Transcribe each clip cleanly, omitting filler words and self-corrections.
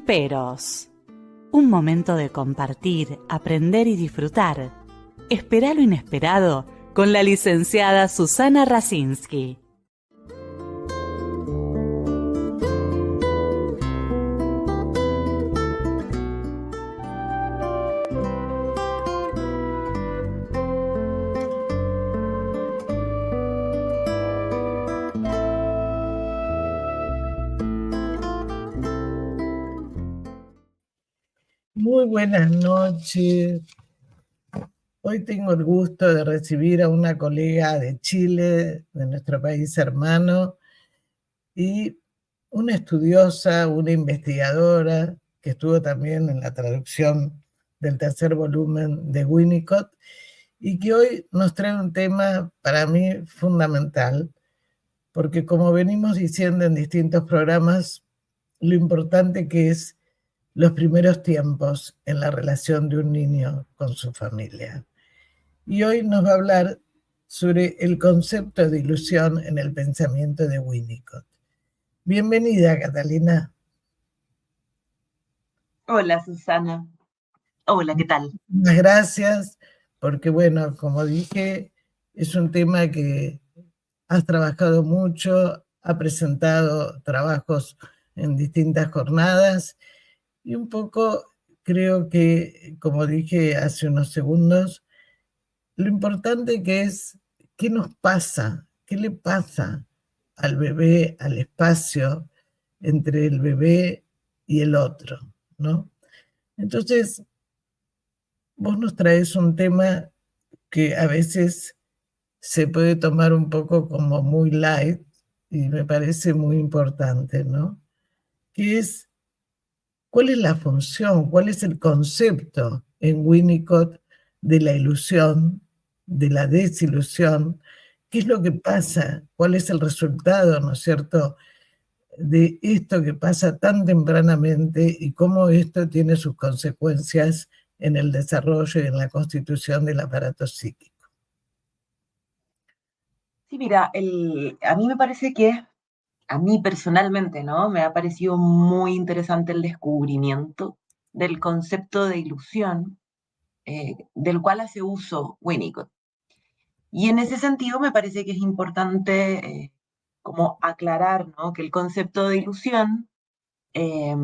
Peros. Un momento de compartir, aprender y disfrutar. Espera lo inesperado con la licenciada Susana Rasinski. Muy buenas noches. Hoy tengo el gusto de recibir a una colega de Chile, de nuestro país hermano, y una estudiosa, una investigadora, que estuvo también en la traducción del tercer volumen de Winnicott, y que hoy nos trae un tema para mí fundamental, porque como venimos diciendo en distintos programas, lo importante que es los primeros tiempos en la relación de un niño con su familia. Y hoy nos va a hablar sobre el concepto de ilusión en el pensamiento de Winnicott. Bienvenida, Catalina. Hola, Susana. Hola, ¿qué tal? Muchas gracias, porque bueno, como dije, es un tema que has trabajado mucho, ha presentado trabajos en distintas jornadas y un poco creo que, como dije hace unos segundos, lo importante que es qué nos pasa, qué le pasa al bebé, al espacio entre el bebé y el otro, ¿no? Entonces, vos nos traes un tema que a veces se puede tomar un poco como muy light y me parece muy importante, ¿no? Que es, ¿cuál es la función, cuál es el concepto en Winnicott de la ilusión, de la desilusión? ¿Qué es lo que pasa? ¿Cuál es el resultado, ¿no es cierto?, de esto que pasa tan tempranamente y cómo esto tiene sus consecuencias en el desarrollo y en la constitución del aparato psíquico. Sí, mira, a mí me parece que, a mí personalmente, ¿no? Me ha parecido muy interesante el descubrimiento del concepto de ilusión, del cual hace uso Winnicott. Y en ese sentido me parece que es importante como aclarar, ¿no?, que el concepto de ilusión, eh,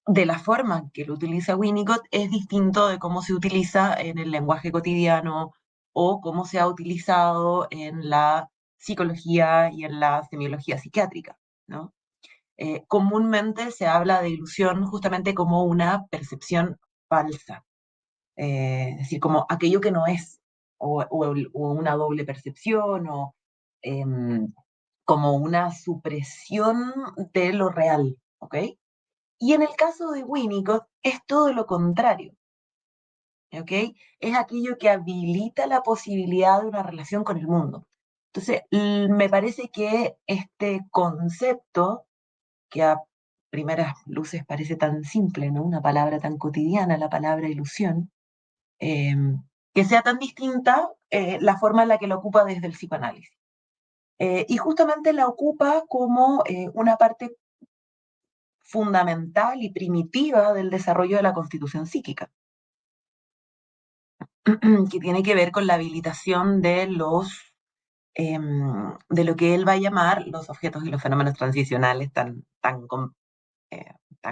de la forma que lo utiliza Winnicott, es distinto de cómo se utiliza en el lenguaje cotidiano o cómo se ha utilizado en la psicología y en la semiología psiquiátrica, ¿no? Comúnmente se habla de ilusión justamente como una percepción falsa, es decir, como aquello que no es, o una doble percepción, o em, como una supresión de lo real, ¿ok? Y en el caso de Winnicott es todo lo contrario, ¿ok? Es aquello que habilita la posibilidad de una relación con el mundo. Entonces, me parece que este concepto, que a primeras luces parece tan simple, ¿no? Una palabra tan cotidiana, la palabra ilusión, eh, que sea tan distinta la forma en la que lo ocupa desde el psicoanálisis. Y justamente la ocupa como una parte fundamental y primitiva del desarrollo de la constitución psíquica, que tiene que ver con la habilitación de lo que él va a llamar los objetos y los fenómenos transicionales tan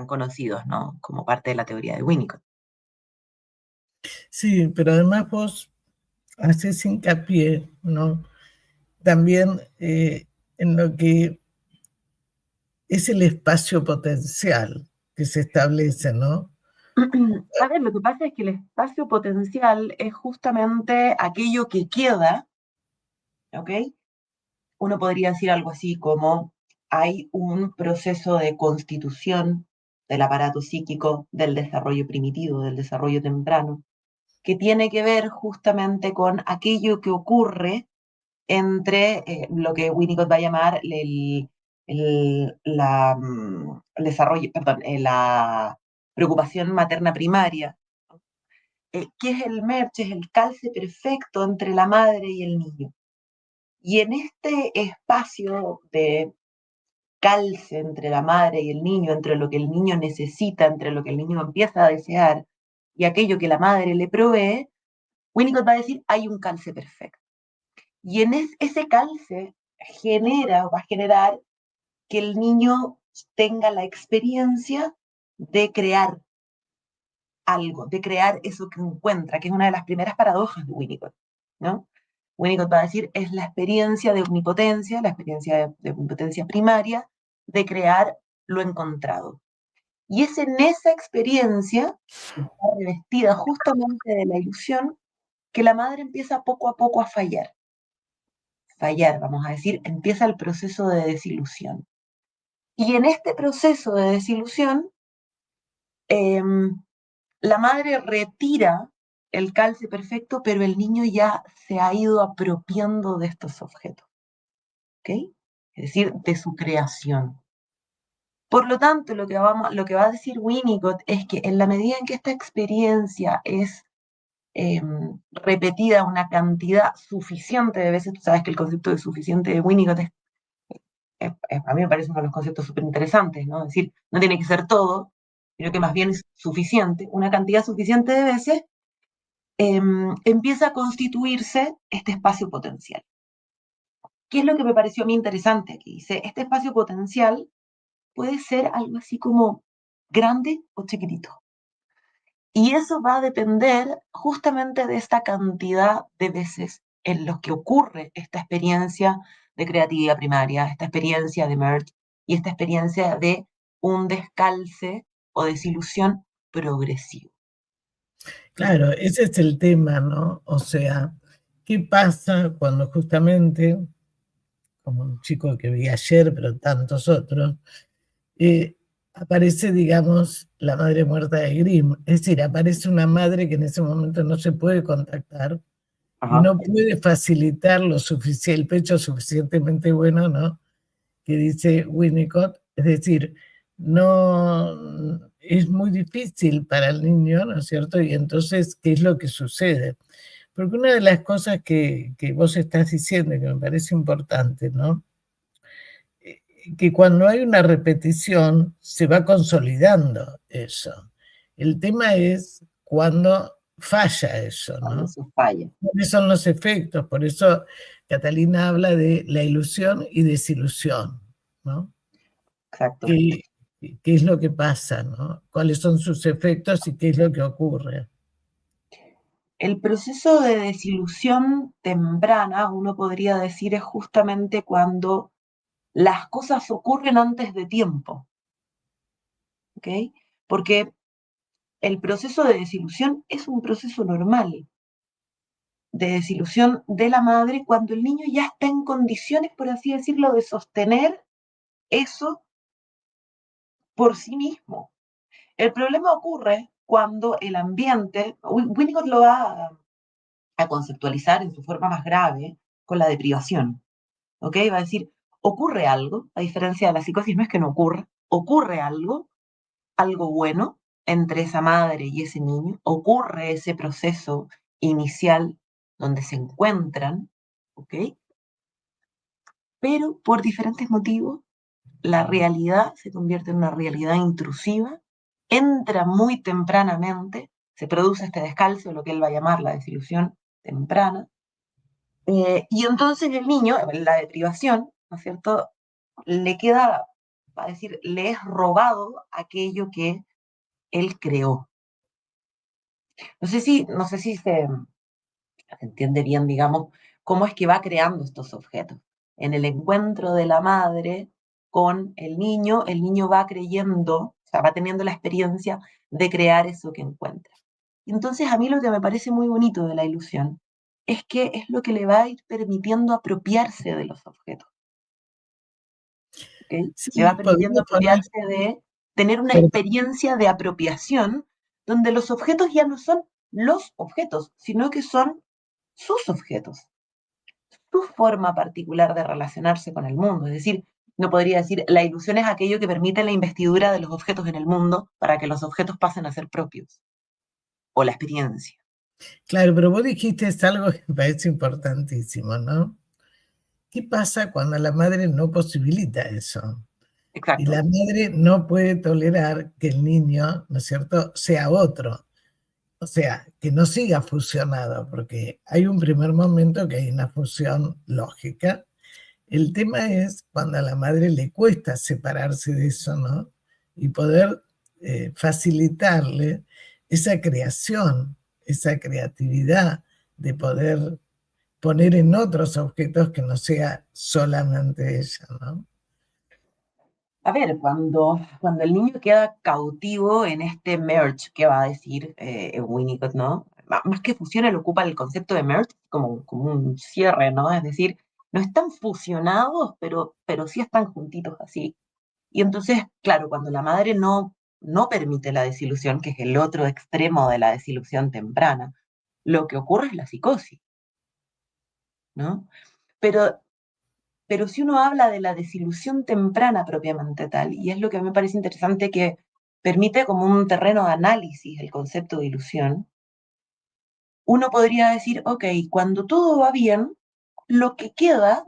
conocidos, ¿no?, como parte de la teoría de Winnicott. Sí, pero además vos haces hincapié, ¿no?, también en lo que es el espacio potencial que se establece, ¿no? A ver, lo que pasa es que el espacio potencial es justamente aquello que queda, ¿ok? Uno podría decir algo así como hay un proceso de constitución del aparato psíquico, del desarrollo primitivo, del desarrollo temprano, que tiene que ver justamente con aquello que ocurre entre lo que Winnicott va a llamar el desarrollo, perdón, la preocupación materna primaria, que es el merge, es el calce perfecto entre la madre y el niño. Y en este espacio de calce entre la madre y el niño, entre lo que el niño necesita, entre lo que el niño empieza a desear y aquello que la madre le provee, Winnicott va a decir, hay un calce perfecto. Y en ese calce va a generar que el niño tenga la experiencia de crear algo, de crear eso que encuentra, que es una de las primeras paradojas de Winnicott, ¿no? Winnicott va a decir, es la experiencia de omnipotencia, la experiencia de omnipotencia primaria, de crear lo encontrado. Y es en esa experiencia, que está revestida justamente de la ilusión, que la madre empieza poco a poco a fallar. Fallar, vamos a decir, empieza el proceso de desilusión. Y en este proceso de desilusión, la madre retira el calce perfecto, pero el niño ya se ha ido apropiando de estos objetos, ¿ok? Es decir, de su creación. Por lo tanto, lo que va a decir Winnicott es que en la medida en que esta experiencia es repetida una cantidad suficiente de veces, tú sabes que el concepto de suficiente de Winnicott a mí me parece uno de los conceptos súper interesantes, ¿no? Es decir, no tiene que ser todo, sino que más bien es suficiente, una cantidad suficiente de veces, empieza a constituirse este espacio potencial. ¿Qué es lo que me pareció a mí interesante aquí? Dice, este espacio potencial puede ser algo así como grande o chiquitito. Y eso va a depender justamente de esta cantidad de veces en los que ocurre esta experiencia de creatividad primaria, esta experiencia de merge y esta experiencia de un descalce o desilusión progresivo. Claro, ese es el tema, ¿no? O sea, ¿qué pasa cuando justamente, como un chico que vi ayer, pero tantos otros, aparece, digamos, la madre muerta de Grimm? Es decir, aparece una madre que en ese momento no se puede contactar, y no puede facilitar el pecho suficientemente bueno, ¿no? Que dice Winnicott, es decir, no es muy difícil para el niño, ¿no es cierto? Y entonces, ¿qué es lo que sucede? Porque una de las cosas que vos estás diciendo y que me parece importante, ¿no? Que cuando hay una repetición se va consolidando eso. El tema es cuando falla eso, ¿no? Cuando eso falla. ¿Cuáles son los efectos? Por eso Catalina habla de la ilusión y desilusión, ¿no? Exacto. ¿Qué es lo que pasa, ¿no? ¿Cuáles son sus efectos y qué es lo que ocurre? El proceso de desilusión temprana, uno podría decir, es justamente cuando las cosas ocurren antes de tiempo, ¿ok? Porque el proceso de desilusión es un proceso normal de desilusión de la madre cuando el niño ya está en condiciones, por así decirlo, de sostener eso por sí mismo. El problema ocurre cuando el ambiente, Winnicott lo va a conceptualizar en su forma más grave con la deprivación, ¿ok? Va a decir, ocurre algo, a diferencia de la psicosis, no es que no ocurre algo bueno entre esa madre y ese niño, ocurre ese proceso inicial donde se encuentran, ¿ok? Pero por diferentes motivos, la realidad se convierte en una realidad intrusiva, entra muy tempranamente, se produce este descalzo, lo que él va a llamar la desilusión temprana, y entonces el niño, la deprivación, ¿no es cierto?, le queda, va a decir, le es robado aquello que él creó. No sé si se entiende bien, digamos, cómo es que va creando estos objetos. En el encuentro de la madre con el niño va creyendo, o sea, va teniendo la experiencia de crear eso que encuentra. Entonces, a mí lo que me parece muy bonito de la ilusión es que es lo que le va a ir permitiendo apropiarse de los objetos. ¿Okay? Sí, le va permitiendo poner, apropiarse de tener una pero, experiencia de apropiación donde los objetos ya no son los objetos, sino que son sus objetos, su forma particular de relacionarse con el mundo. Es decir, no podría decir, la ilusión es aquello que permite la investidura de los objetos en el mundo para que los objetos pasen a ser propios, o la experiencia. claro, pero vos dijiste algo que me parece importantísimo, ¿no? ¿Qué pasa cuando la madre no posibilita eso? Y Exacto. la madre no puede tolerar que el niño, ¿no es cierto?, sea otro. O sea, que no siga fusionado, porque hay un primer momento que hay una fusión lógica. El tema es cuando a la madre le cuesta separarse de eso, ¿no? Y poder facilitarle esa creación, esa creatividad de poder poner en otros objetos que no sea solamente ella, ¿no? A ver, cuando el niño queda cautivo en este merge que va a decir Winnicott, ¿no? Más que fusión, él ocupa el concepto de merge como un cierre, ¿no? Es decir, no están fusionados, pero sí están juntitos así. Y entonces, claro, cuando la madre no permite la desilusión, que es el otro extremo de la desilusión temprana, lo que ocurre es la psicosis, ¿no? Pero Pero si uno habla de la desilusión temprana propiamente tal, y es lo que a mí me parece interesante que permite como un terreno de análisis el concepto de ilusión, uno podría decir, ok, cuando todo va bien, lo que queda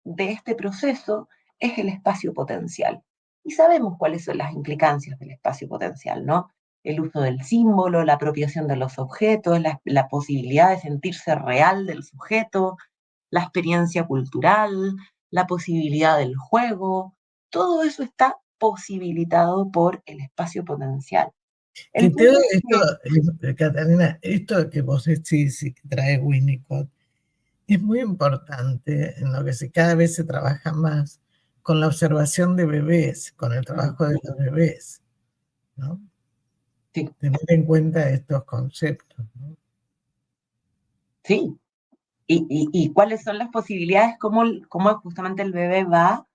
de este proceso es el espacio potencial. Y sabemos cuáles son las implicancias del espacio potencial, ¿no? El uso del símbolo, la apropiación de los objetos, la posibilidad de sentirse real del sujeto, la experiencia cultural, la posibilidad del juego, todo eso está posibilitado por el espacio potencial. Que El todo punto es esto, que, Catalina, esto que vos decís y que trae Winnicott, es muy importante en lo que cada vez se trabaja más con la observación de bebés, con el trabajo de los bebés, ¿no? sí, Tener en cuenta estos conceptos, ¿no? sí, y cuáles son las posibilidades, cómo justamente el bebé va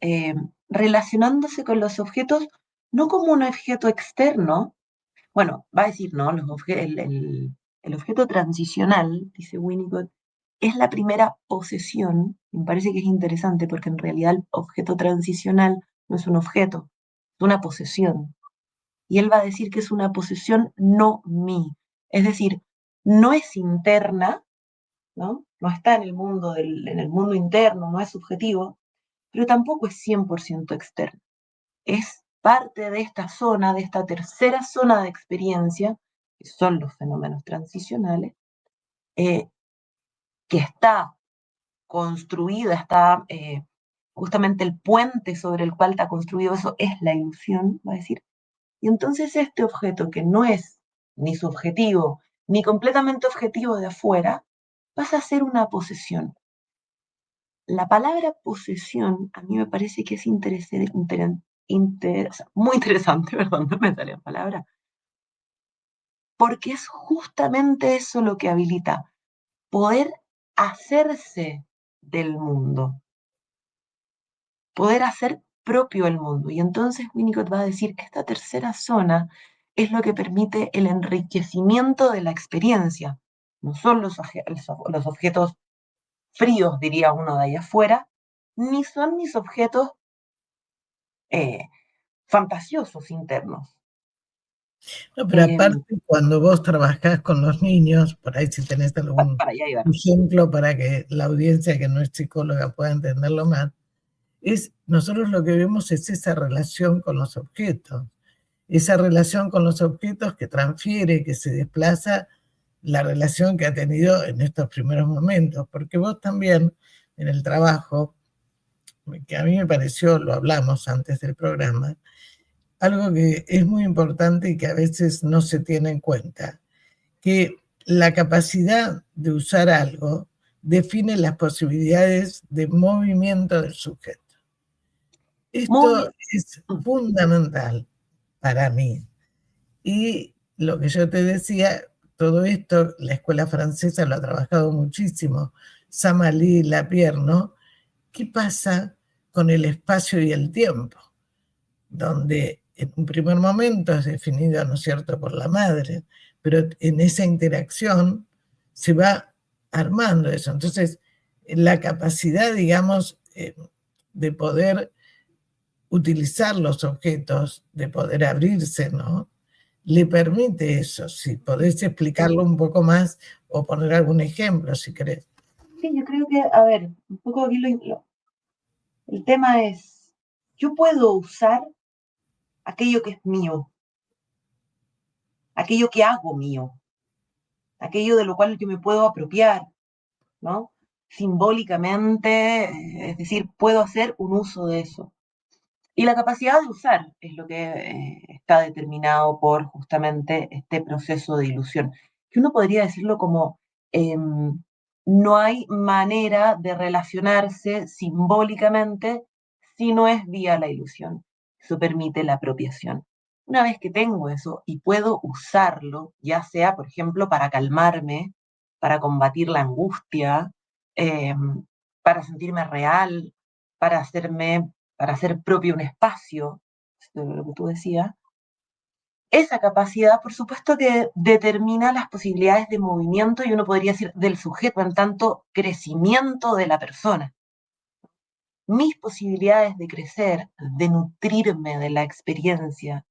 eh, relacionándose con los objetos, no como un objeto externo. Bueno, va a decir, ¿no? El objeto transicional, dice Winnicott, es la primera posesión. Me parece que es interesante porque en realidad el objeto transicional no es un objeto, es una posesión. Y él va a decir que es una posesión no mí. Es decir, no es interna, ¿no? No está en el mundo interno, no es subjetivo, pero tampoco es 100% externo. Es parte de esta zona, de esta tercera zona de experiencia, que son los fenómenos transicionales, eh, que está construida, está justamente el puente sobre el cual está construido eso es la ilusión, va a decir. Y entonces este objeto que no es ni subjetivo, ni completamente objetivo de afuera, pasa a ser una posesión. La palabra posesión a mí me parece que es muy interesante, perdón, no me sale la palabra, porque es justamente eso lo que habilita poder hacerse del mundo, poder hacer propio el mundo. Y entonces Winnicott va a decir que esta tercera zona es lo que permite el enriquecimiento de la experiencia. No son los objetos fríos, diría uno de ahí afuera, ni son mis objetos eh, fantasiosos internos. No, pero Eh, aparte, cuando vos trabajás con los niños, por ahí si tenés algún para allá iba. ejemplo para que la audiencia que no es psicóloga pueda entenderlo más, nosotros lo que vemos es esa relación con los objetos, esa relación con los objetos que transfiere, que se desplaza la relación que ha tenido en estos primeros momentos, porque vos también en el trabajo, que a mí me pareció, lo hablamos antes del programa, algo que es muy importante y que a veces no se tiene en cuenta, que la capacidad de usar algo define las posibilidades de movimiento del sujeto. Muy, Esto es fundamental para mí. Y lo que yo te decía, todo esto, la escuela francesa lo ha trabajado muchísimo, Saint-Malí, Lapierre, ¿no? ¿Qué pasa con el espacio y el tiempo? Donde en un primer momento es definido, ¿no es cierto?, por la madre, pero en esa interacción se va armando eso. Entonces, la capacidad, digamos, de poder utilizar los objetos, de poder abrirse, ¿no? Le permite eso. Si podés explicarlo un poco más o poner algún ejemplo, si querés. sí, yo creo que, a ver, un poco aquí el tema es, yo puedo usar aquello que es mío, aquello que hago mío, aquello de lo cual yo me puedo apropiar, ¿no? Simbólicamente, es decir, puedo hacer un uso de eso. Y la capacidad de usar es lo que está determinado por justamente este proceso de ilusión, que uno podría decirlo como no hay manera de relacionarse simbólicamente si no es vía la ilusión. Eso permite la apropiación. Una vez que tengo eso y puedo usarlo, ya sea, por ejemplo, para calmarme, para combatir la angustia, eh, para sentirme real, para hacerme, para hacer propio un espacio, lo que tú decías, esa capacidad, por supuesto, que determina las posibilidades de movimiento y uno podría decir del sujeto en tanto crecimiento de la persona. Mis posibilidades de crecer, de nutrirme de la experiencia,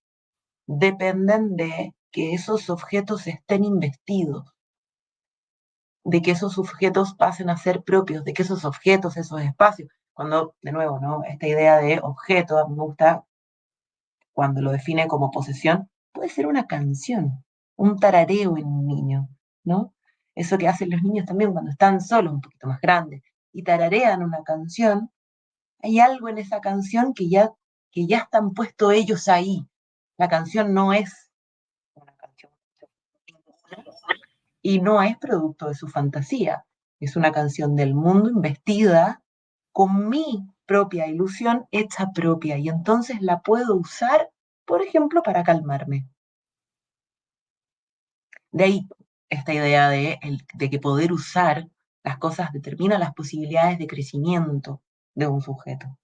dependen de que esos objetos estén investidos, de que esos objetos pasen a ser propios, de que esos objetos, esos espacios, cuando, de nuevo, ¿no? Esta idea de objeto, a mí me gusta cuando lo define como posesión, puede ser una canción, un tarareo en un niño, ¿no? Eso que hacen los niños también cuando están solos, un poquito más grandes, y tararean una canción, hay algo en esa canción que ya están puestos ellos ahí. La canción no es una canción y no es producto de su fantasía, es una canción del mundo investida con mi propia ilusión hecha propia y entonces la puedo usar, por ejemplo, para calmarme. De ahí esta idea de que poder usar las cosas determina las posibilidades de crecimiento de un sujeto,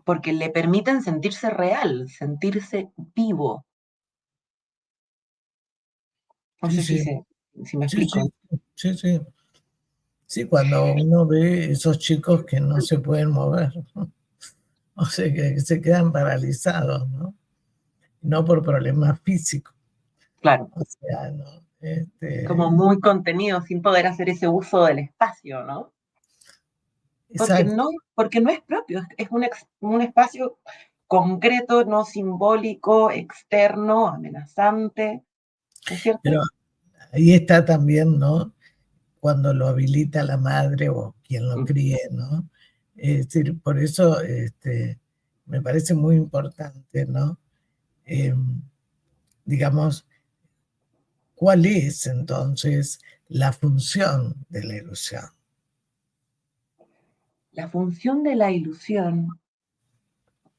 porque le permiten sentirse real, sentirse vivo. No Sí, sé sí, si me sí, explico. sí, sí, sí. Sí, cuando uno ve esos chicos que no se pueden mover, ¿no? O sea, que se quedan paralizados, ¿no? No por problemas físicos, Claro, o sea, ¿no? como muy contenido sin poder hacer ese uso del espacio, ¿no? Exacto, Porque no es propio, es un espacio concreto, no simbólico, externo, amenazante, ¿no es cierto? pero ahí está también, ¿no? Cuando lo habilita la madre o quien lo Mm. críe, ¿no? Es decir, por eso me parece muy importante, ¿no? Eh, digamos, ¿cuál es entonces la función de la ilusión? La función de la ilusión,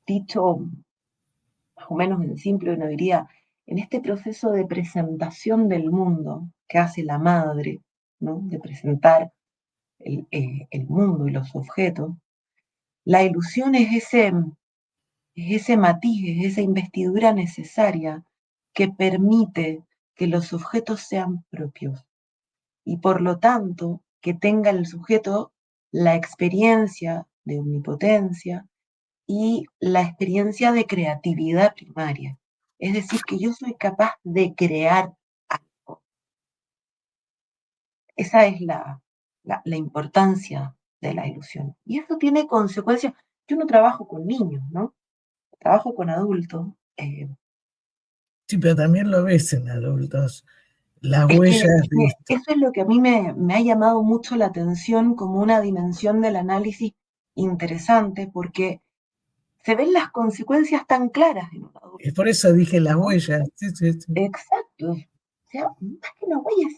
dicho más o menos en simple, uno diría, en este proceso de presentación del mundo que hace la madre, ¿no? De presentar el mundo y los objetos, la ilusión es ese matiz, es esa investidura necesaria que permite que los objetos sean propios y por lo tanto que tenga el sujeto la experiencia de omnipotencia y la experiencia de creatividad primaria. Es decir, que yo soy capaz de crear algo. Esa es la importancia de la ilusión. Y eso tiene consecuencias. Yo no trabajo con niños, ¿no? Trabajo con adultos. Sí, pero también lo ves en adultos, las Es que, huellas es de que esto. eso es lo que a mí me ha llamado mucho la atención como una dimensión del análisis interesante, porque se ven las consecuencias tan claras en un adulto, Y por eso dije las ¿no? huellas, sí, sí, sí. Exacto. O sea, más que una huella,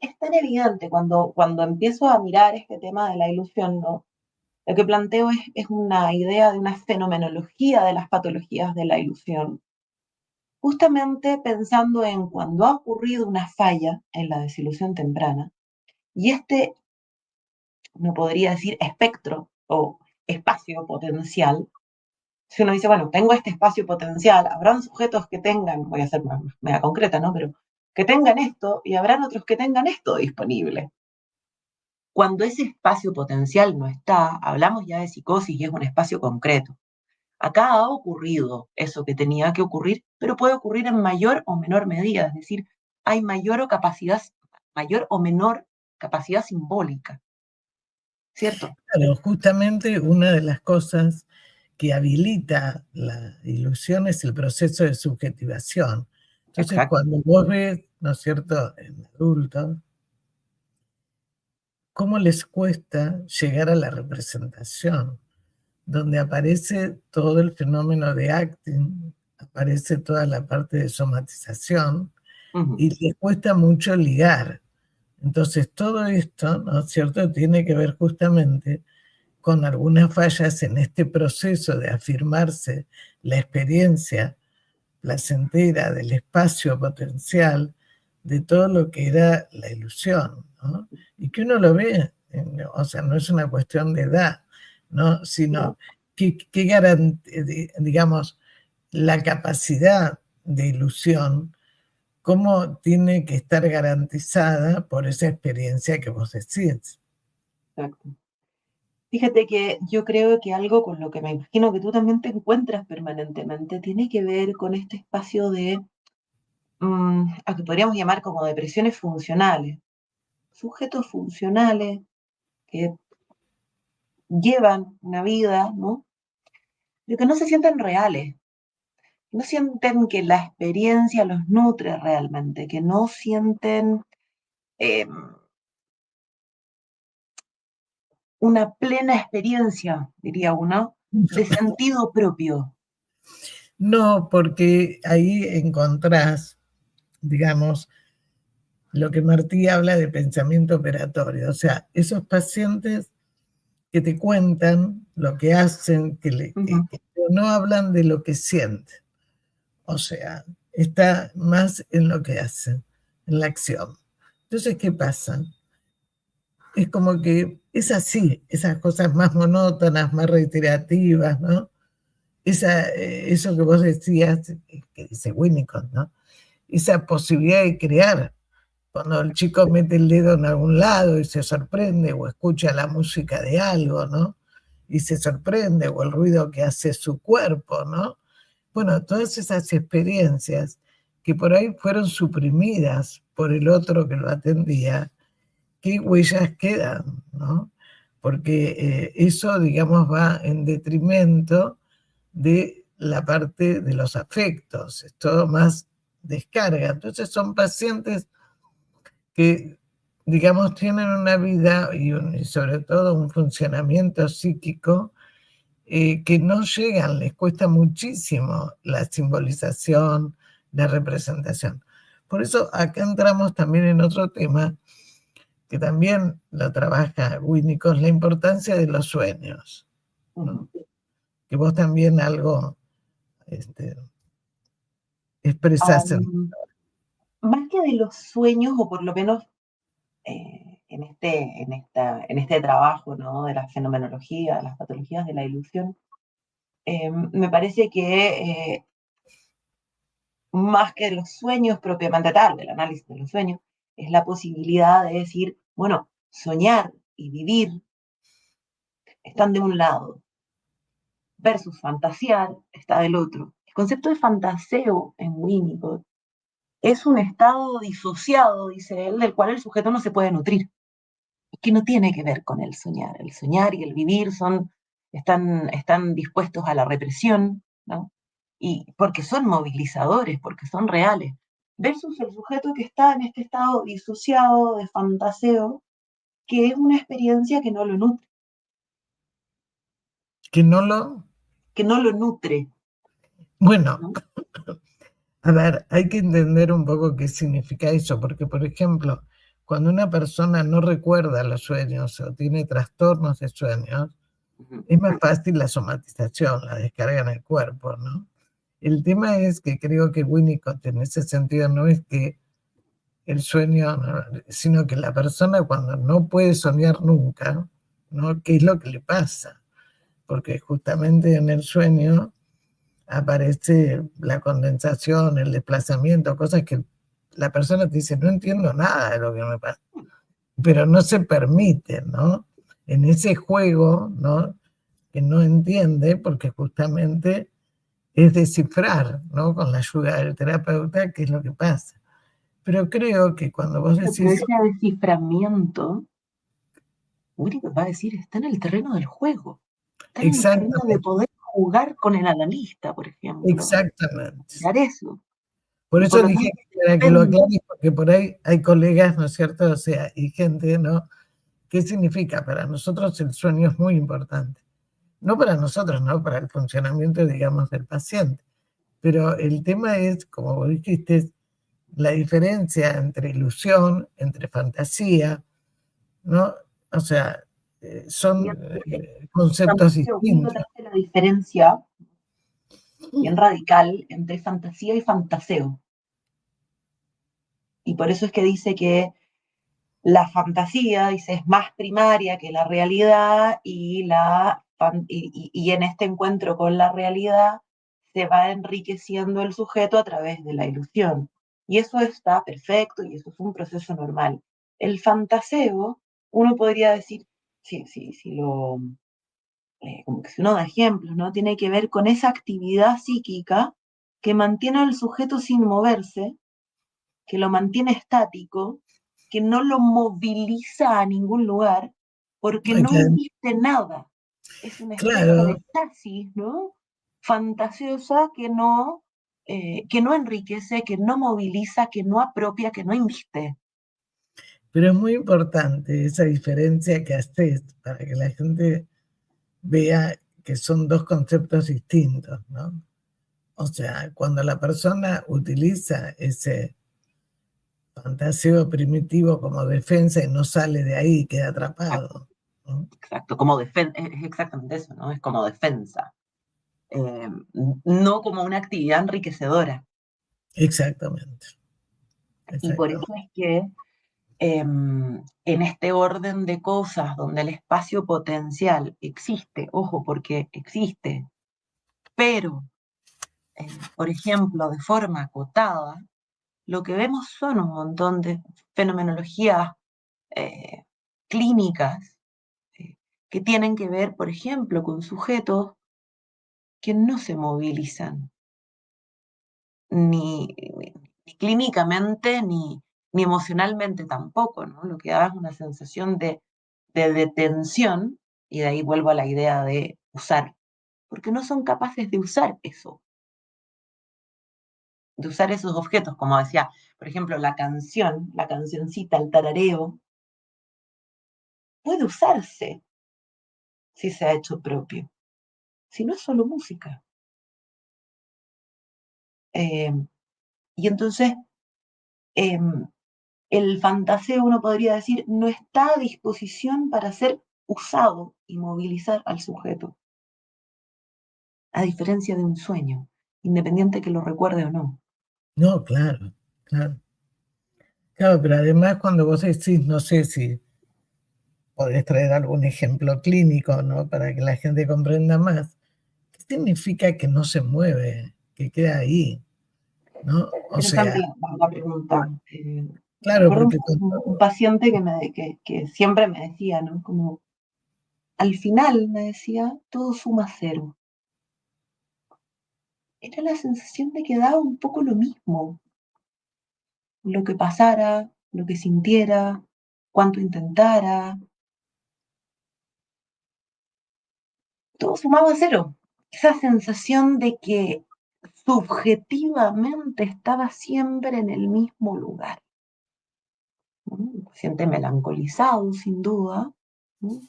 es tan evidente cuando empiezo a mirar este tema de la ilusión, ¿no? Lo que planteo es una idea de una fenomenología de las patologías de la ilusión, justamente pensando en cuando ha ocurrido una falla en la desilusión temprana, y no podría decir espectro o espacio potencial, si uno dice, bueno, tengo este espacio potencial, habrán sujetos que tengan, voy a ser más mega concreta, ¿no? Pero que tengan esto y habrán otros que tengan esto disponible. Cuando ese espacio potencial no está, hablamos ya de psicosis y es un espacio concreto. Acá ha ocurrido eso que tenía que ocurrir, pero puede ocurrir en mayor o menor medida, es decir, hay mayor o menor capacidad simbólica. ¿cierto? Claro, justamente una de las cosas que habilita la ilusión es el proceso de subjetivación. Entonces, Exacto. cuando vos ves, ¿no es cierto?, en adultos, cómo les cuesta llegar a la representación, donde aparece todo el fenómeno de acting, aparece toda la parte de somatización, Ujú. y les cuesta mucho ligar. Entonces, todo esto, ¿no es cierto?, tiene que ver justamente con algunas fallas en este proceso de afirmarse la experiencia placentera del espacio potencial de todo lo que era la ilusión, ¿no? Y que uno lo ve, o sea, no es una cuestión de edad, ¿no? Sino No, que digamos, la capacidad de ilusión, cómo tiene que estar garantizada por esa experiencia que vos decís. exacto. Fíjate que yo creo que algo con lo que me imagino que tú también te encuentras permanentemente tiene que ver con este espacio de, a que podríamos llamar como depresiones funcionales, sujetos funcionales que llevan una vida, ¿no? Pero que no se sienten reales, no sienten que la experiencia los nutre realmente, que no sienten eh, una plena experiencia, diría uno, de sentido propio. No, porque ahí encontrás, digamos, lo que Martí habla de pensamiento operatorio, o sea, esos pacientes que te cuentan lo que hacen, Ujú. que no hablan de lo que sienten, o sea, está más en lo que hacen, en la acción. Entonces, ¿qué pasa? Es como que es así, esas cosas más monótonas, más reiterativas, ¿no? Eso que vos decías, que dice Winnicott, ¿no? Esa posibilidad de crear. Cuando el chico mete el dedo en algún lado y se sorprende, o escucha la música de algo, ¿no? Y se sorprende, o el ruido que hace su cuerpo, ¿no? Bueno, todas esas experiencias que por ahí fueron suprimidas por el otro que lo atendía, ¿qué huellas quedan, no? Porque eso, digamos, va en detrimento de la parte de los afectos, es todo más descarga. Entonces son pacientes que, digamos, tienen una vida y sobre todo un funcionamiento psíquico que no llegan, les cuesta muchísimo la simbolización, la representación. Por eso acá entramos también en otro tema que también lo trabaja Winnicott, la importancia de los sueños, ¿no? Ujú. Que vos también algo este, expresás en... Am, Más que de los sueños, o por lo menos en este trabajo, ¿no? De la fenomenología, de las patologías de la ilusión, me parece que más que de los sueños propiamente tal, del análisis de los sueños, es la posibilidad de decir, bueno, soñar y vivir están de un lado, versus fantasear está del otro. El concepto de fantaseo en Winnicott es un estado disociado, dice él, del cual el sujeto no se puede nutrir, y que no tiene que ver con el soñar. El soñar y el vivir están dispuestos a la represión, ¿no? Y porque son movilizadores, porque son reales, versus el sujeto que está en este estado disociado de fantaseo, que es una experiencia que no lo nutre, Que no lo... que no lo nutre, Bueno, ¿no? a ver, hay que entender un poco qué significa eso, porque, por ejemplo, cuando una persona no recuerda los sueños o tiene trastornos de sueños, Ujú. es más fácil la somatización, la descarga en el cuerpo, ¿no? El tema es que creo que Winnicott en ese sentido no es que el sueño, ¿no? Sino que la persona cuando no puede soñar nunca, ¿no? ¿Qué es lo que le pasa? Porque justamente en el sueño aparece la condensación, el desplazamiento, cosas que la persona te dice, no entiendo nada de lo que me pasa, pero no se permite, ¿no? En ese juego, ¿no? Que no entiende, porque justamente es descifrar, ¿no? Con la ayuda del terapeuta, qué es lo que pasa. Pero creo que cuando vos Pero decís, ese desciframiento Winnicott va a decir, está en el terreno del juego, está en el terreno de Exactamente, poder jugar con el analista, por ejemplo, exactamente. mirar eso. Por Y por eso lo dije tanto, que para que lo depende. aclares, porque por ahí hay colegas, ¿no es cierto? O sea, y gente, ¿no? ¿Qué significa? Para nosotros el sueño es muy importante. No para nosotros, ¿no? Para el funcionamiento, digamos, del paciente. Pero el tema es, como vos dijiste, la diferencia entre ilusión, entre fantasía, ¿no? O sea, son conceptos Fantasía, distintos. Winnicott hace la diferencia bien radical entre fantasía y fantaseo. Y por eso es que dice que la fantasía, dice, es más primaria que la realidad y en este encuentro con la realidad se va enriqueciendo el sujeto a través de la ilusión. Y eso está perfecto y eso es un proceso normal. El fantaseo, uno podría decir, como que si uno da ejemplos, ¿no? Tiene que ver con esa actividad psíquica que mantiene al sujeto sin moverse, que lo mantiene estático, que no lo moviliza a ningún lugar, porque no inviste nada. Es una especie de Claro, estasis, ¿no? Fantasiosa que no enriquece, que no moviliza, que no apropia, que no inviste. pero es muy importante esa diferencia que haces para que la gente vea que son dos conceptos distintos, ¿no? O sea, cuando la persona utiliza ese fantaseo primitivo como defensa y no sale de ahí, queda Exacto, atrapado, ¿no? exacto. Como defensa, es exactamente eso, ¿no? Es como defensa. No como una actividad enriquecedora. Exactamente, Y por eso exactamente. es que en este orden de cosas donde el espacio potencial existe, ojo, porque existe, pero, por ejemplo, de forma acotada, lo que vemos son un montón de fenomenologías eh, clínicas que tienen que ver, por ejemplo, con sujetos que no se movilizan, ni clínicamente, ni emocionalmente tampoco, ¿no? Lo que da es una sensación de detención, y de ahí vuelvo a la idea de usar, porque no son capaces de usar eso, de usar esos objetos, como decía, por ejemplo, la canción, la cancioncita, el tarareo, puede usarse si se ha hecho propio, si no es solo música. Eh, y entonces, eh, el fantaseo, uno podría decir, no está a disposición para ser usado y movilizar al sujeto, a diferencia de un sueño, independiente que lo recuerde o no. No, claro, claro. Claro, pero además cuando vos decís, no sé si podés traer algún ejemplo clínico, ¿no? Para que la gente comprenda más. ¿Qué significa que no se mueve, que queda ahí, ¿no? O Interesante sea, la pregunta. claro, Recuerdo porque un paciente que siempre me decía, ¿no? Como, al final me decía, todo suma cero. Era la sensación de que daba un poco lo mismo, lo que pasara, lo que sintiera, cuánto intentara, todo sumaba cero. Esa sensación de que subjetivamente estaba siempre en el mismo lugar. ¿No? Un paciente melancolizado, sin duda, ¿no?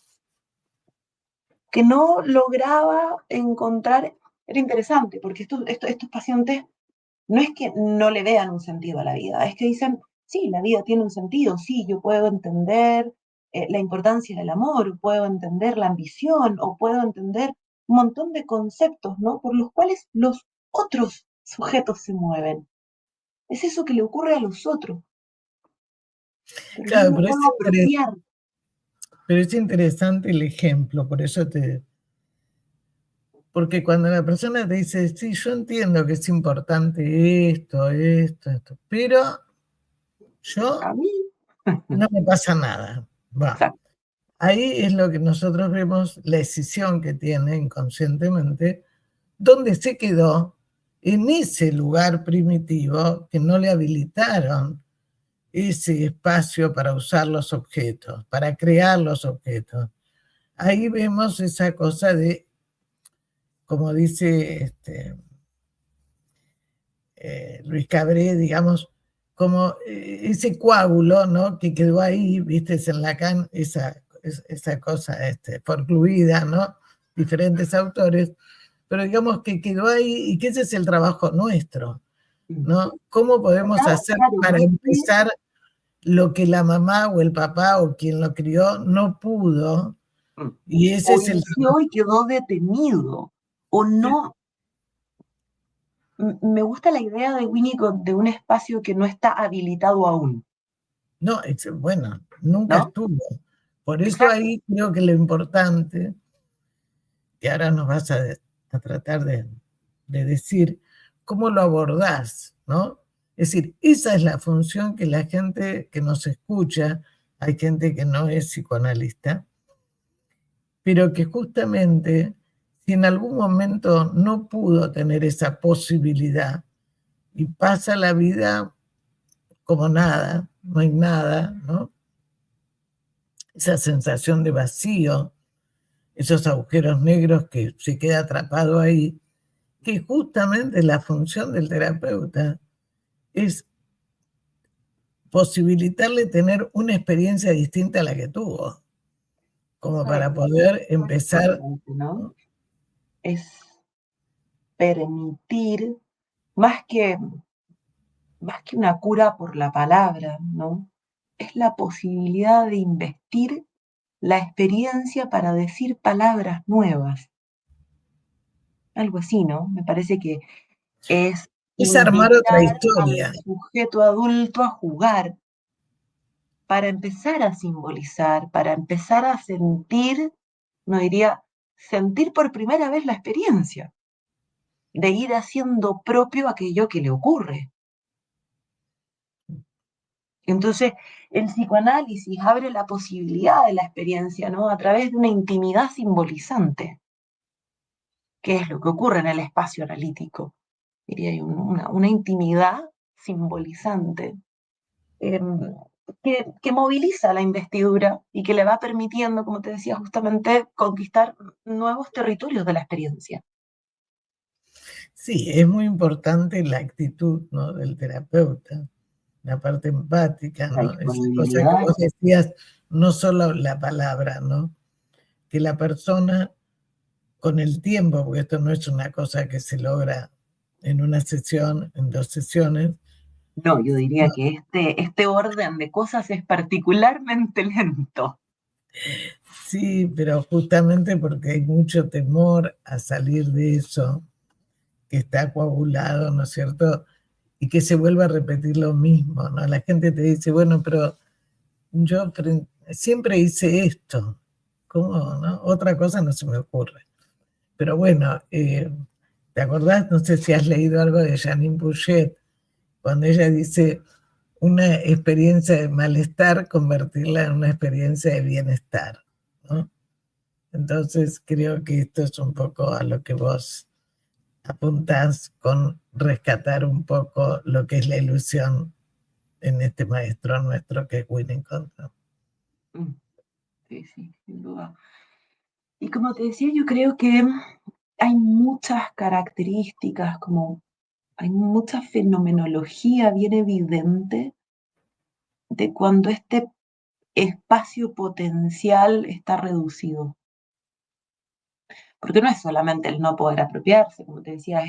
Que no lograba encontrar, era interesante, porque estos pacientes no es que no le vean un sentido a la vida, es que dicen, sí, la vida tiene un sentido, sí, yo puedo entender la importancia del amor, puedo entender la ambición, o puedo entender un montón de conceptos, ¿no? Por los cuales los otros sujetos se mueven. Es eso que le ocurre a los otros, pero yo claro, me puedo apropiar. pero es interesante el ejemplo, por eso porque cuando la persona te dice, sí, yo entiendo que es importante esto, pero yo A mí, no me pasa nada. Va. exacto, Ahí es lo que nosotros vemos, la decisión que tiene inconscientemente, donde se quedó en ese lugar primitivo que no le habilitaron ese espacio para usar los objetos, para crear los objetos. Ahí vemos esa cosa de, como dice Luis Cabré, digamos, como ese coágulo, ¿no? Que quedó ahí, viste, en Lacan, esa cosa forcluida, ¿no? Diferentes autores, pero digamos que quedó ahí y que ese es el trabajo nuestro, ¿no? ¿Cómo podemos hacer para empezar lo que la mamá o el papá o quien lo crió no pudo? Y ese o es el inició y quedó detenido, o no. Me gusta la idea de Winnicott de un espacio que no está habilitado aún. No, bueno, nunca ¿No? estuvo. Por eso Exacto. ahí creo que lo importante, que ahora nos vas a tratar de decir, cómo lo abordás, ¿no? Es decir, esa es la función que la gente que nos escucha, hay gente que no es psicoanalista, pero que justamente, si en algún momento no pudo tener esa posibilidad y pasa la vida como nada, no hay nada, ¿no? Esa sensación de vacío, esos agujeros negros que se queda atrapado ahí, que justamente la función del terapeuta es posibilitarle tener una experiencia distinta a la que tuvo, como para poder empezar, ¿no? Es permitir, más que una cura por la palabra, ¿no? Es la posibilidad de investir la experiencia para decir palabras nuevas. Algo así, ¿no? Me parece que es armar otra invitar historia. al sujeto adulto a jugar para empezar a simbolizar, para empezar a sentir, no diría, sentir por primera vez la experiencia, de ir haciendo propio aquello que le ocurre. Entonces, el psicoanálisis abre la posibilidad de la experiencia, ¿no? A través de una intimidad simbolizante, que es lo que ocurre en el espacio analítico. Diría yo, una intimidad simbolizante que moviliza la investidura y que le va permitiendo, como te decía, justamente conquistar nuevos territorios de la experiencia. Sí, es muy importante la actitud, ¿no?, del terapeuta, la parte empática, La ¿no? Esa cosa que disponibilidad. vos decías, no solo la palabra, ¿no? Que la persona con el tiempo, porque esto no es una cosa que se logra en una sesión, en 2 sesiones. No, yo diría No. que este orden de cosas es particularmente lento. Sí, pero justamente porque hay mucho temor a salir de eso, que está coagulado, ¿no es cierto? Y que se vuelva a repetir lo mismo, ¿no? La gente te dice, bueno, pero yo siempre hice esto, ¿cómo, no? Otra cosa no se me ocurre. Pero bueno, ¿te acordás? No sé si has leído algo de Janine Bouchet, cuando ella dice una experiencia de malestar, convertirla en una experiencia de bienestar, ¿no? Entonces creo que esto es un poco a lo que vos apuntás con rescatar un poco lo que es la ilusión en este maestro nuestro que es Winnicott. Sí, sí, sin duda. Y como te decía, yo creo que hay muchas características, como hay mucha fenomenología bien evidente de cuando este espacio potencial está reducido. Porque no es solamente el no poder apropiarse, como te decía,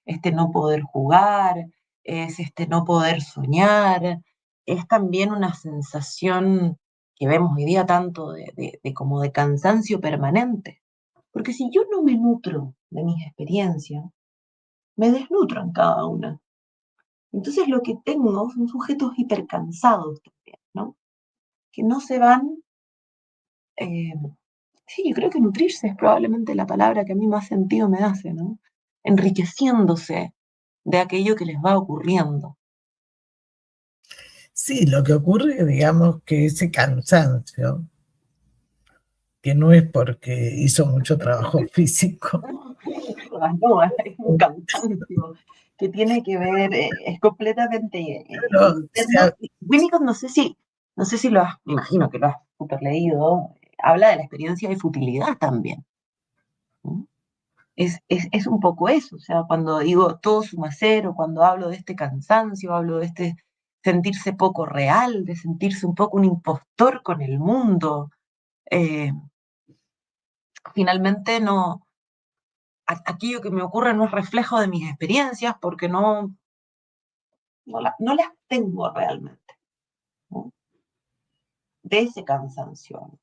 este no poder jugar, es este no poder soñar, es también una sensación que vemos hoy día tanto de como de cansancio permanente. Porque si yo no me nutro de mis experiencias, me desnutro en cada una. Entonces lo que tengo son sujetos hipercansados también, ¿no? Que no se van, eh, sí, yo creo que nutrirse es probablemente la palabra que a mí más sentido me hace, ¿no? Enriqueciéndose de aquello que les va ocurriendo. Sí, lo que ocurre, digamos, que ese cansancio, que no es porque hizo mucho trabajo físico. No, hay un cansancio que tiene que ver, es completamente Pero, interno. Winnicott, no sé si lo has, me imagino que lo has super leído, habla de la experiencia de futilidad también. ¿No? Es un poco eso, o sea, cuando digo todo suma cero, cuando hablo de este cansancio, hablo de este sentirse poco real, de sentirse un poco un impostor con el mundo. eh, Finalmente no, aquello que me ocurre no es reflejo de mis experiencias porque no las tengo realmente, ¿no? De ese cansancio.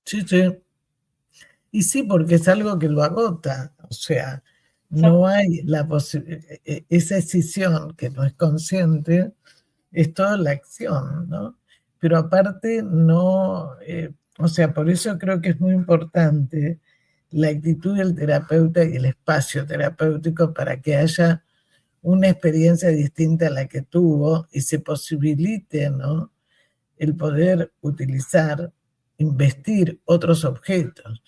sí, sí. Y sí, porque es algo que lo agota. O sea, no Exacto. hay esa decisión que no es consciente, es toda la acción, ¿no? Pero aparte no, o sea, por eso creo que es muy importante la actitud del terapeuta y el espacio terapéutico para que haya una experiencia distinta a la que tuvo y se posibilite, ¿no? El poder utilizar, investir otros objetos.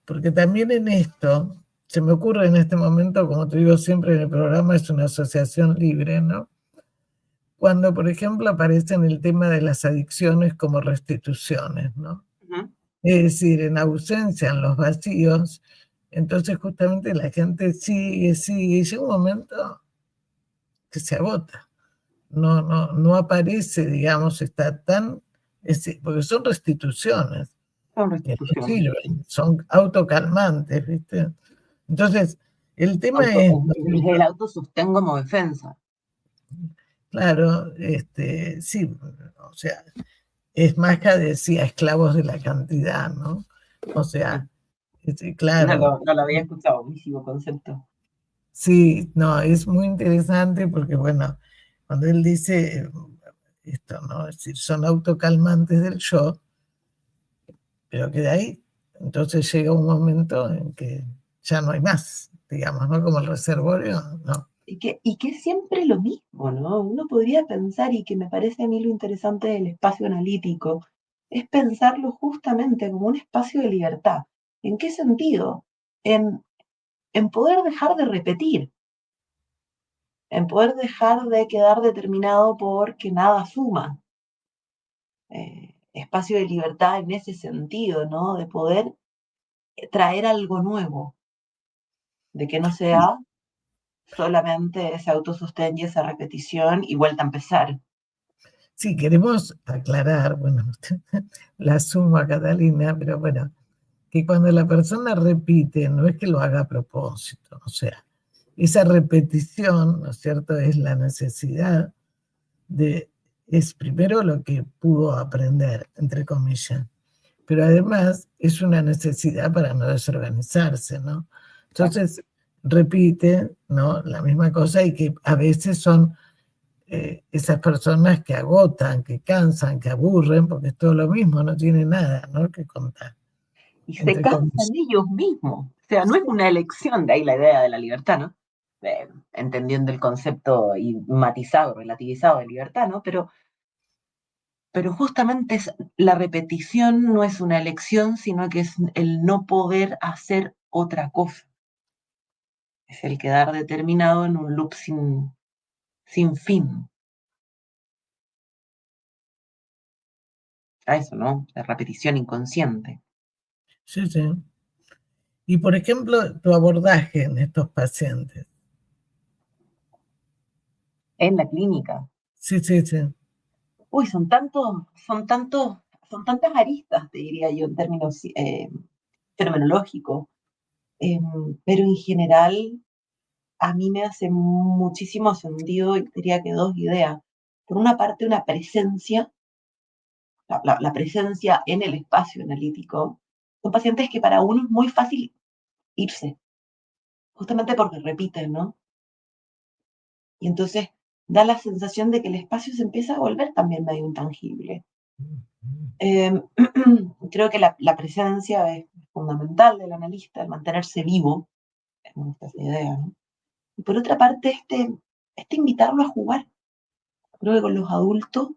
Porque también en esto, se me ocurre en este momento, como te digo siempre en el programa, es una asociación libre, ¿no? Cuando, por ejemplo, aparece en el tema de las adicciones como restituciones, ¿no? Uh-huh. Es decir, en ausencia, en los vacíos, entonces justamente la gente sigue, y llega un momento que se agota. No aparece, digamos, está tan, porque son restituciones Son que no restituciones. sirven, son autocalmantes, ¿viste? Entonces, el tema es, El autosostén como defensa. claro, sí, o sea, es Maja decía esclavos de la cantidad, ¿no? O sea, claro, No lo había escuchado, buenísimo concepto. sí, no, es muy interesante porque, bueno, cuando él dice esto, ¿no? Es decir, son autocalmantes del yo, pero que de ahí, entonces llega un momento en que ya no hay más, digamos, ¿no? Como el reservorio, no. Y que es siempre lo mismo, ¿no? Uno podría pensar, y que me parece a mí lo interesante del espacio analítico, es pensarlo justamente como un espacio de libertad. ¿En qué sentido? En poder dejar de repetir, en poder dejar de quedar determinado por que nada suma. Espacio de libertad en ese sentido, ¿no? De poder traer algo nuevo, de que no sea solamente ese autosostén y esa repetición y vuelta a empezar. Sí, queremos aclarar, bueno, la sumo a Catalina, pero bueno, que cuando la persona repite, no es que lo haga a propósito, o sea, esa repetición, ¿no es cierto?, es la necesidad es primero lo que pudo aprender, entre comillas, pero además es una necesidad para no desorganizarse, ¿no? Entonces, repite, ¿no?, la misma cosa y que a veces son esas personas que agotan, que cansan, que aburren, porque es todo lo mismo, no tiene nada, ¿no?, que contar, Y se entre cansan comillas. ellos mismos. O sea, no es una elección, de ahí la idea de la libertad, ¿no? Entendiendo el concepto y matizado, relativizado de libertad, ¿no? Pero justamente la repetición no es una elección, sino que es el no poder hacer otra cosa. Es el quedar determinado en un loop sin fin. A eso, ¿no? La repetición inconsciente. Sí, sí. Y por ejemplo, tu abordaje en estos pacientes. En la clínica. Sí, sí, sí. Uy, son tantas aristas, te diría yo, en términos fenomenológicos. Pero en general, a mí me hace muchísimo sentido, y diría que dos ideas. Por una parte, una presencia, la presencia en el espacio analítico. Son pacientes que para uno es muy fácil irse, justamente porque repiten, ¿no? Y entonces da la sensación de que el espacio se empieza a volver también medio intangible. Creo que la presencia es fundamental del analista, el mantenerse vivo, esta es la idea, ¿no? Y por otra parte, este invitarlo a jugar. Creo que con los adultos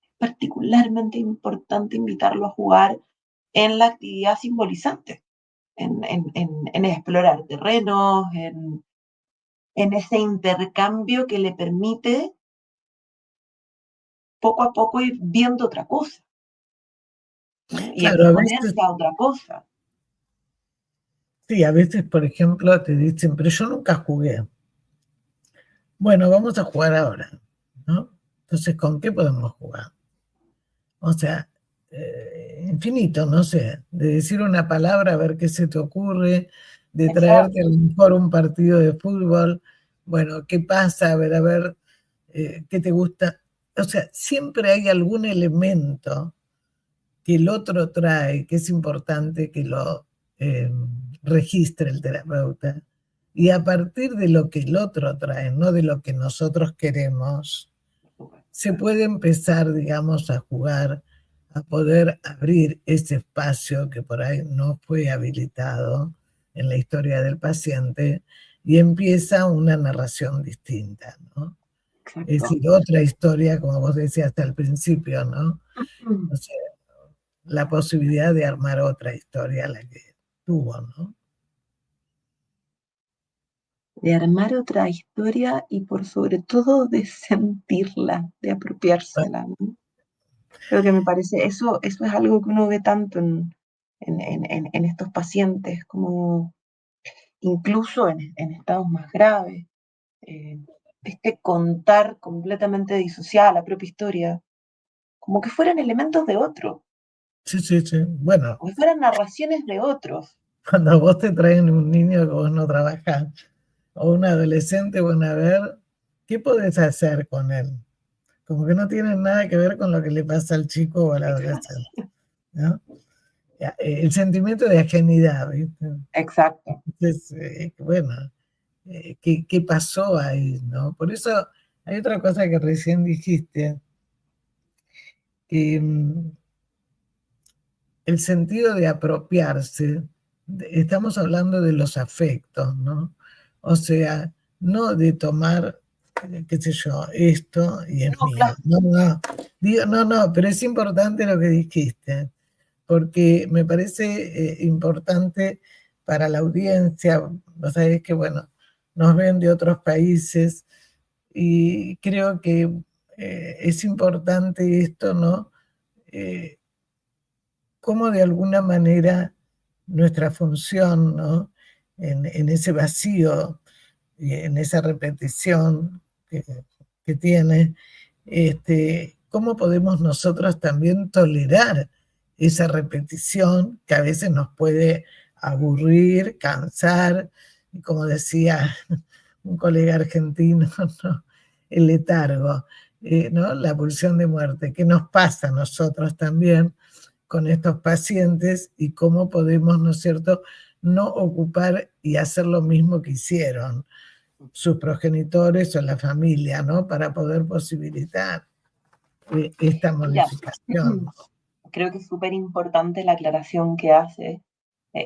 es particularmente importante invitarlo a jugar en la actividad simbolizante, en explorar terrenos, en ese intercambio que le permite poco a poco ir viendo otra cosa, ¿no? Y Claro, a veces, exponerse a otra cosa. sí, a veces, por ejemplo, te dicen, pero yo nunca jugué. Bueno, vamos a jugar ahora, ¿no? Entonces, ¿con qué podemos jugar? O sea, infinito, no sé, de decir una palabra a ver qué se te ocurre, de traerte a Exacto. lo mejor un partido de fútbol, bueno, ¿qué pasa? A ver, ¿qué te gusta? O sea, siempre hay algún elemento que el otro trae, que es importante que lo eh, registre el terapeuta. Y a partir de lo que el otro trae, no de lo que nosotros queremos, se puede empezar, digamos, a jugar, a poder abrir ese espacio que por ahí no fue habilitado en la historia del paciente y empieza una narración distinta, ¿no? Es Exacto. decir, otra historia, como vos decías al principio, ¿no? O sea, la posibilidad de armar otra historia, la que tuvo, ¿no? De armar otra historia y por sobre todo de sentirla, de apropiársela, ¿no? Creo que me parece, eso es algo que uno ve tanto en estos pacientes, como incluso en estados más graves. eh, este contar completamente disociada la propia historia, como que fueran elementos de otro, Sí, sí, sí. Bueno, como que fueran narraciones de otros. cuando a vos te traen un niño que vos no trabajás, o un adolescente, bueno, a ver, ¿qué podés hacer con él? Como que no tiene nada que ver con lo que le pasa al chico o al adolescente, ¿no? El sentimiento de ajenidad, ¿viste? Exacto. Entonces, bueno, ¿qué pasó ahí, no? Por eso hay otra cosa que recién dijiste, que el sentido de apropiarse, estamos hablando de los afectos, ¿no? O sea, no de tomar, qué sé yo, esto y es No, mío. claro. No, no, digo, no, no, pero es importante lo que dijiste, porque me parece importante para la audiencia. Vos sabés que, bueno, nos ven de otros países y creo que es importante esto, ¿no? Eh, Cómo de alguna manera nuestra función, ¿no? En ese vacío y en esa repetición que tiene, cómo podemos nosotros también tolerar esa repetición que a veces nos puede aburrir, cansar, y como decía un colega argentino, ¿no? El letargo, ¿no? La pulsión de muerte, que nos pasa a nosotros también con estos pacientes y cómo podemos, ¿no es cierto?, no ocupar y hacer lo mismo que hicieron sus progenitores o la familia, ¿no? Para poder posibilitar esta Mira, modificación. creo que es súper importante la aclaración que hace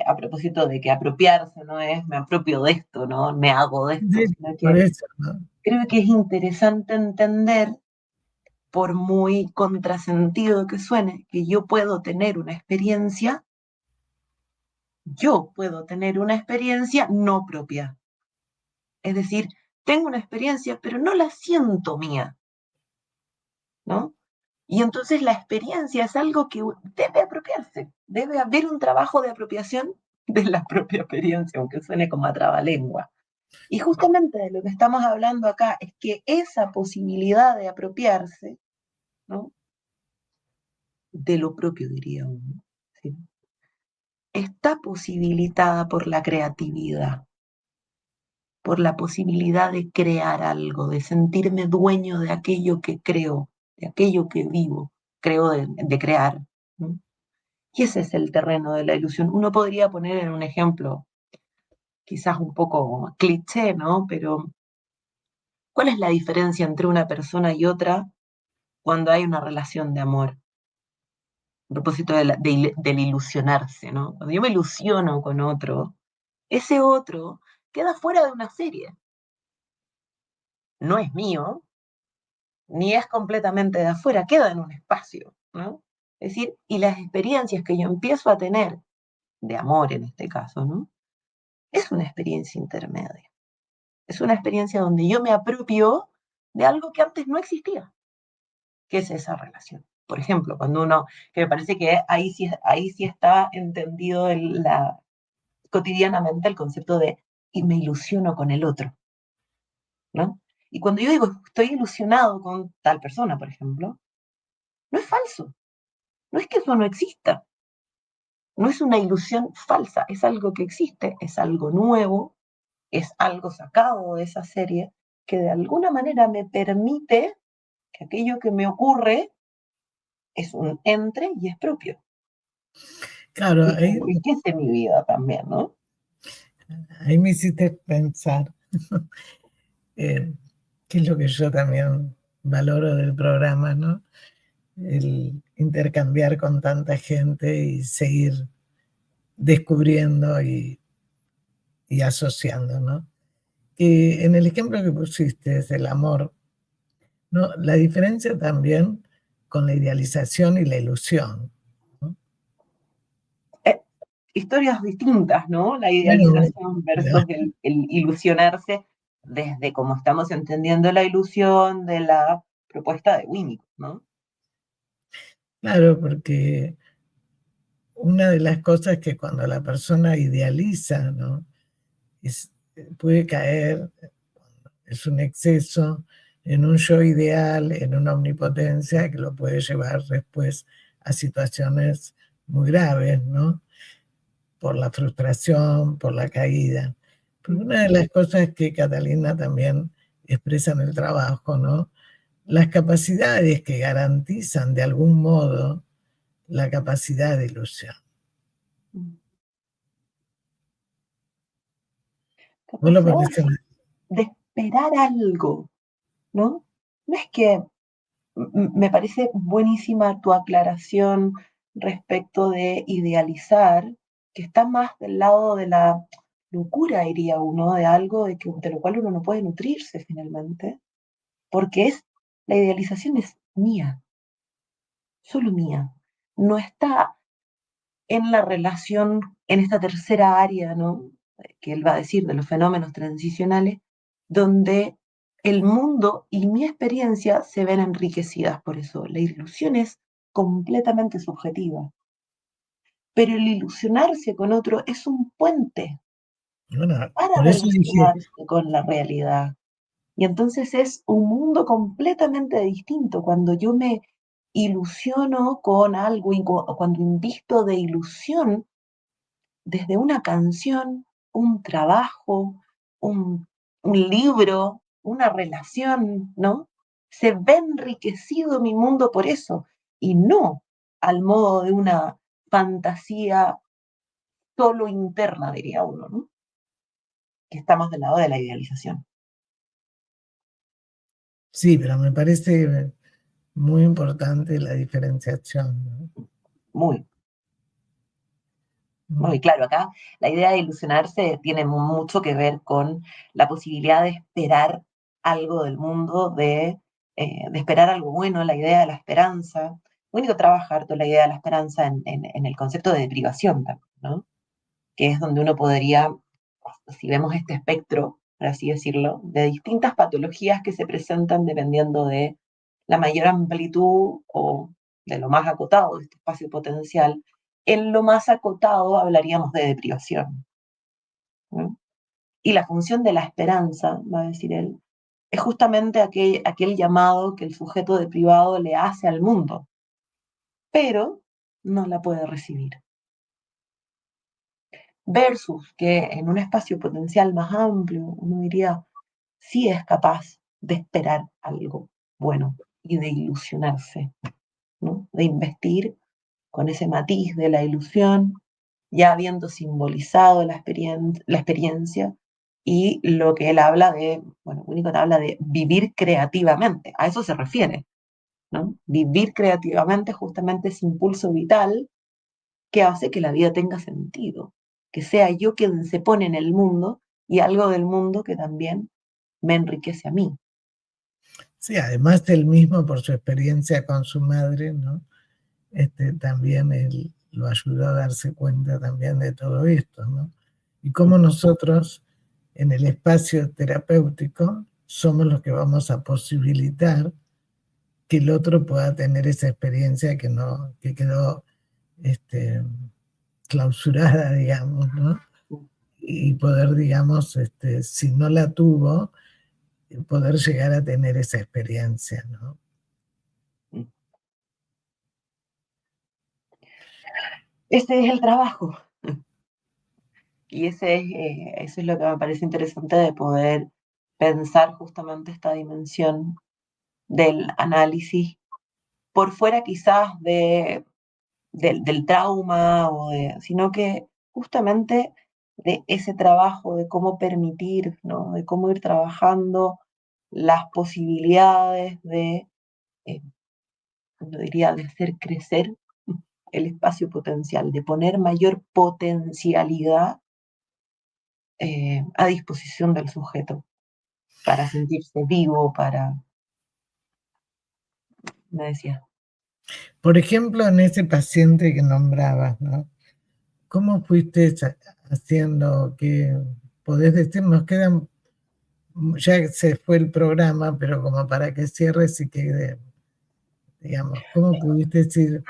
a propósito de que apropiarse no es me apropio de esto, ¿no? Me hago de esto, Sí, sino por que eso, ¿no? creo que es interesante entender, por muy contrasentido que suene, que yo puedo tener una experiencia no propia. Es decir, tengo una experiencia, pero no la siento mía, ¿no? Y entonces la experiencia es algo que debe apropiarse, debe haber un trabajo de apropiación de la propia experiencia, aunque suene como a trabalengua. Y justamente de lo que estamos hablando acá es que esa posibilidad de apropiarse, ¿no? De lo propio, diría uno, ¿sí? Está posibilitada por la creatividad, por la posibilidad de crear algo, de sentirme dueño de aquello que creo, de aquello que vivo, creo de crear, ¿no? Y ese es el terreno de la ilusión. Uno podría poner en un ejemplo, quizás un poco cliché, ¿no? Pero, ¿cuál es la diferencia entre una persona y otra cuando hay una relación de amor? A propósito del ilusionarse, ¿no? Cuando yo me ilusiono con otro, ese otro queda fuera de una serie. No es mío, ni es completamente de afuera, queda en un espacio, ¿no? Es decir, y las experiencias que yo empiezo a tener, de amor en este caso, ¿no? Es una experiencia intermedia. Es una experiencia donde yo me apropio de algo que antes no existía, que es esa relación. Por ejemplo, cuando uno, que me parece que ahí sí está entendido cotidianamente el concepto de y me ilusiono con el otro, ¿no? Y cuando yo digo estoy ilusionado con tal persona, por ejemplo, no es falso, no es que eso no exista, no es una ilusión falsa, es algo que existe, es algo nuevo, es algo sacado de esa serie que de alguna manera me permite que aquello que me ocurre es un entre y es propio. Claro, Y que enriquece mi vida también, ¿no? ahí me hiciste pensar, que es lo que yo también valoro del programa, ¿no? El intercambiar con tanta gente y seguir descubriendo y asociando, ¿no? En el ejemplo que pusiste es el amor, ¿no? La diferencia también con la idealización y la ilusión, ¿no? Historias distintas, ¿no? La Bueno, idealización versus el ilusionarse desde como estamos entendiendo la ilusión de la propuesta de Winnicott, ¿no? claro, porque una de las cosas que cuando la persona idealiza, ¿no? Puede caer, es un exceso, en un yo ideal, en una omnipotencia que lo puede llevar después a situaciones muy graves, ¿no? Por la frustración, por la caída. Pero una de las cosas que Catalina también expresa en el trabajo, ¿no? Las capacidades que garantizan de algún modo la capacidad de ilusión. ¿Vos lo Capacidad de esperar algo, ¿no? No es que me parece buenísima tu aclaración respecto de idealizar, que está más del lado de la locura, diría uno, de algo de lo cual uno no puede nutrirse finalmente, porque la idealización es mía, solo mía. No está en la relación, en esta tercera área, ¿no? Que él va a decir de los fenómenos transicionales, donde el mundo y mi experiencia se ven enriquecidas por eso. La ilusión es completamente subjetiva, pero el ilusionarse con otro es un puente Bueno, para por eso dije, relacionarse con la realidad. Y entonces es un mundo completamente distinto cuando yo me ilusiono con algo, cuando invisto de ilusión desde una canción, un trabajo, un libro, una relación, ¿no? Se ve enriquecido mi mundo por eso y no al modo de una fantasía solo interna, diría uno, ¿no? Que estamos del lado de la idealización. sí, pero me parece muy importante la diferenciación, ¿no? Muy, muy claro. Acá la idea de ilusionarse tiene mucho que ver con la posibilidad de esperar algo del mundo, de esperar algo bueno, la idea de la esperanza. Único trabaja harto la idea de la esperanza en el concepto de deprivación también, ¿no? Que es donde uno podría, si vemos este espectro, por así decirlo, de distintas patologías que se presentan dependiendo de la mayor amplitud o de lo más acotado de este espacio potencial. En lo más acotado hablaríamos de deprivación, ¿no? Y la función de la esperanza, va a decir él, es justamente aquel llamado que el sujeto deprivado le hace al mundo, pero no la puede recibir. Versus que en un espacio potencial más amplio, uno diría, sí es capaz de esperar algo bueno y de ilusionarse, ¿no? De investir con ese matiz de la ilusión, ya habiendo simbolizado la experiencia y lo que él habla de, bueno, Winnicott habla de vivir creativamente, a eso se refiere, ¿no? Vivir creativamente justamente ese impulso vital que hace que la vida tenga sentido, que sea yo quien se pone en el mundo y algo del mundo que también me enriquece a mí. Sí, además él mismo por su experiencia con su madre, ¿no? También él lo ayudó a darse cuenta también de todo esto, ¿no? Y cómo nosotros en el espacio terapéutico somos los que vamos a posibilitar que el otro pueda tener esa experiencia que quedó clausurada, digamos, ¿no? Y poder, digamos, si no la tuvo, poder llegar a tener esa experiencia, ¿no? Ese es el trabajo. Y eso es lo que me parece interesante de poder pensar justamente esta dimensión del análisis, por fuera quizás del trauma, sino que justamente de ese trabajo, de cómo permitir, ¿no? De cómo ir trabajando las posibilidades yo diría, de hacer crecer el espacio potencial, de poner mayor potencialidad a disposición del sujeto para sentirse vivo, me decía. Por ejemplo, en ese paciente que nombrabas, ¿no? ¿Cómo fuiste haciendo que podés decir, nos quedan, ya se fue el programa, pero como para que cierres y quede, digamos, ¿cómo pudiste decir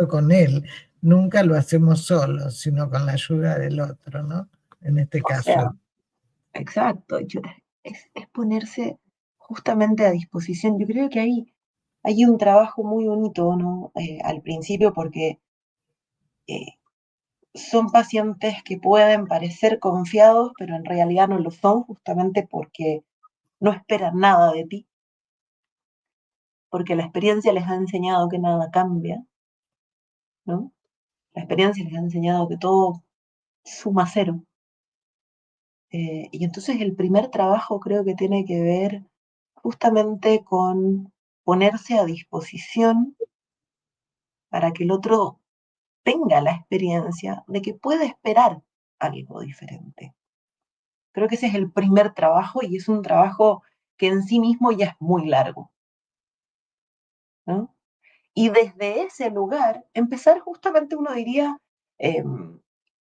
con él? Nunca lo hacemos solos, sino con la ayuda del otro, ¿no? En este caso. Sea, exacto, es ponerse justamente a disposición. Yo creo que hay un trabajo muy bonito, ¿no? Al principio, porque son pacientes que pueden parecer confiados, pero en realidad no lo son, justamente porque no esperan nada de ti, porque la experiencia les ha enseñado que nada cambia, ¿no? La experiencia les ha enseñado que todo suma cero. Y entonces el primer trabajo creo que tiene que ver justamente con ponerse a disposición para que el otro tenga la experiencia de que puede esperar algo diferente. Creo que ese es el primer trabajo y es un trabajo que en sí mismo ya es muy largo, ¿no? Y desde ese lugar, empezar justamente, uno diría,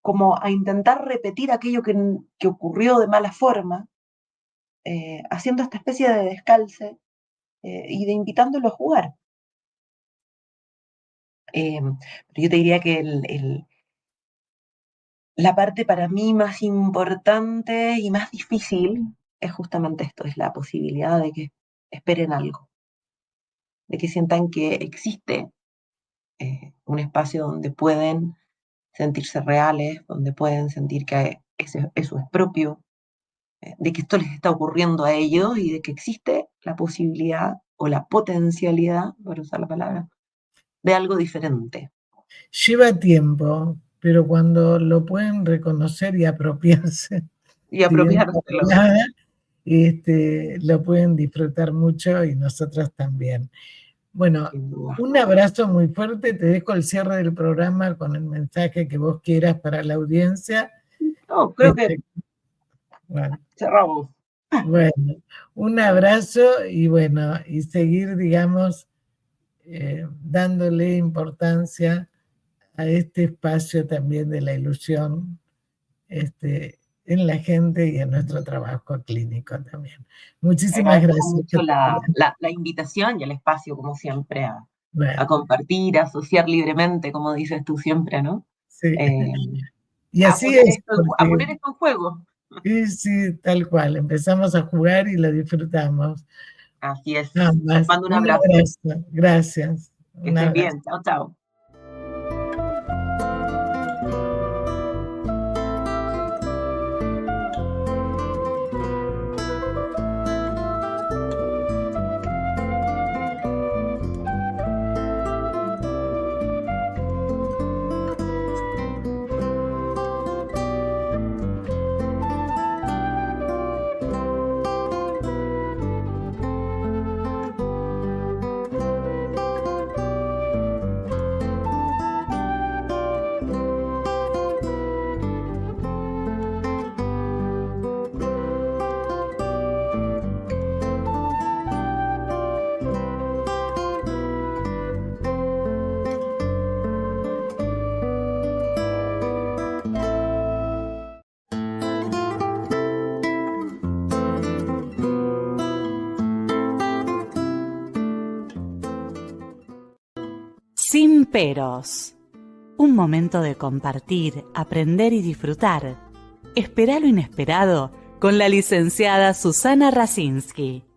como a intentar repetir aquello que ocurrió de mala forma, haciendo esta especie de descalce y de invitándolo a jugar. Pero yo te diría que la parte para mí más importante y más difícil es justamente esto, es la posibilidad de que esperen algo, de que sientan que existe un espacio donde pueden sentirse reales, donde pueden sentir que eso es propio, de que esto les está ocurriendo a ellos y de que existe la posibilidad o la potencialidad, por usar la palabra, de algo diferente. Lleva tiempo, pero cuando lo pueden reconocer y apropiarse, Y apropiárselo. Lo pueden disfrutar mucho y nosotros también. Bueno, un abrazo muy fuerte, te dejo el cierre del programa con el mensaje que vos quieras para la audiencia. No, creo que bueno, cerramos. Bueno, un abrazo y bueno, y seguir, digamos, dándole importancia a este espacio también de la ilusión en la gente y en nuestro trabajo clínico también. Muchísimas gracias. Mucho la invitación y el espacio, como siempre, a compartir, a asociar libremente, como dices tú siempre, ¿no? Sí. Y así es. A poner esto en juego. Sí, tal cual. Empezamos a jugar y lo disfrutamos. Así es. Ambas. Mando un abrazo. Gracias. Que estés bien. Chao, chao. Sin peros. Un momento de compartir, aprender y disfrutar. Espera lo inesperado con la licenciada Susana Rasinski.